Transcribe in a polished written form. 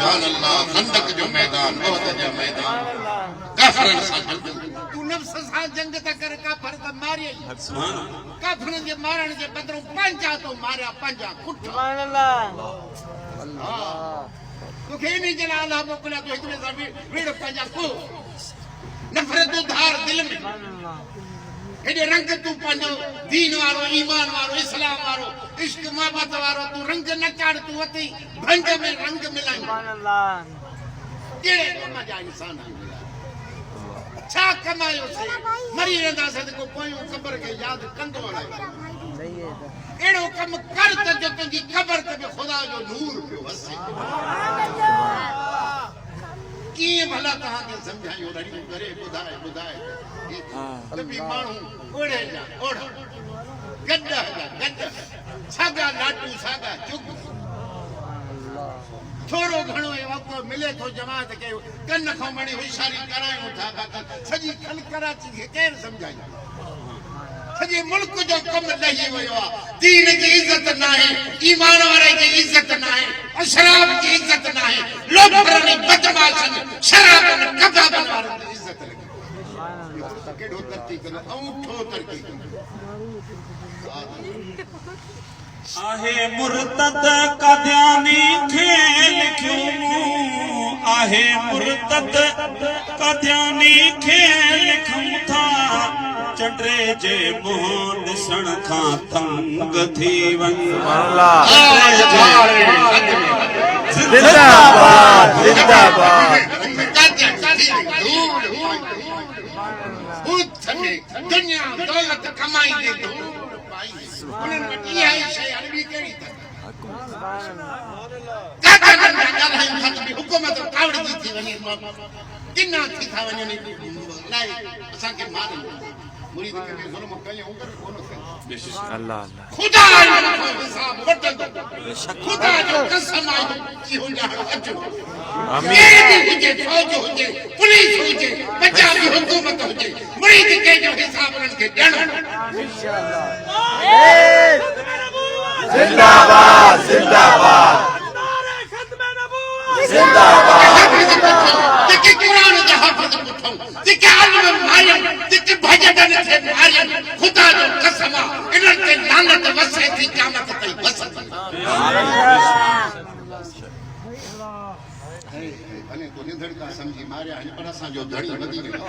सुभान अल्लाह खंदक जो मैदान उहद जो मैदान काफरन सा जंग तू नफ्स सा जंग त कर काफर त मारे सुभान काफरन जे मारण जे बदरो पंजा तो मारया पंजा कुट सुभान अल्लाह अल्लाह तो के नहीं जला अल्लाह मोकला तो इतने सा वीड़ पंजा को नफरत धार दिल में सुभान अल्लाह एडे रंग तू पंजो दीन वारो ईमान वारो इस्लाम वारो इश्क मोहब्बत वारो तू रंग न चाड़ तू अति भंग में रंग मिलाई सुभान अल्लाह केड़े कम जा इंसान छा कमायो से मरी रहंदा से को पोयो कब्र के याद कंदो वाला सही है एड़ो कम कर त जो तुजी कब्र ते खुदा जो नूर पियो वसे सुभान अल्लाह की भला तहां के समझायो रही करे बुधाए बुधाए कभी मानू ओढ़े जा ओढ़ गड्ढा गड्ढा सागा लाटू सागा चुग थोड़ो घणो वक्त मिले तो जमात के कन खो मणी होशियारी करायो था सजी खल कराची के केर समझाई सजे मुल्क जो कम नहीं वयो दीन की इज्जत ना है ईमान वाले की इज्जत ना है शराब की इज्जत ना है लोग करने बदमाशन शराब ने कबाब वाले की इज्जत केड़ो तरती कन औठो तरती आहे मुर्तद कद्यानी खेल क्यों आहे मुर्तद कद्यानी खेल क्यों था चंड्रे जे मोहन ॾिसण खां तंग थी वन जिंदाबाद जिंदाबाद दुनिया दौलत कमाई दे दो उन्हनि वटि इहा ई शइ अरबी कहिड़ी अथनि हुकूमत कावड़ जी थी वञे किना थी था वञनि अलाए असांखे मारनि मुरीद खे ज़ुल्म कयूं कोन कयूं अल्लाह खुदा हिसाब वठंदो खुदा जो कसम आहे कि हुनजा अचो आमीन हुजे फौज हुजे पुलिस हुजे पंजाबी हुकूमत हुजे मुरीद के जो हिसाब उन्हनि खे ॾियणो इंशाअल्लाह जिंदाबाद जिंदाबाद जिंदाबाद जेके कुरान जा हाफ़िज़ पुठो जेके आलिम मारियन जेके भजन थे मारियन खुदा जो कसम इन्हनि ते लानत वसे थी क़यामत ताईं वसंदी अने को निधड़ का समझी मारिया पर असां जो धड़ी वधी वियो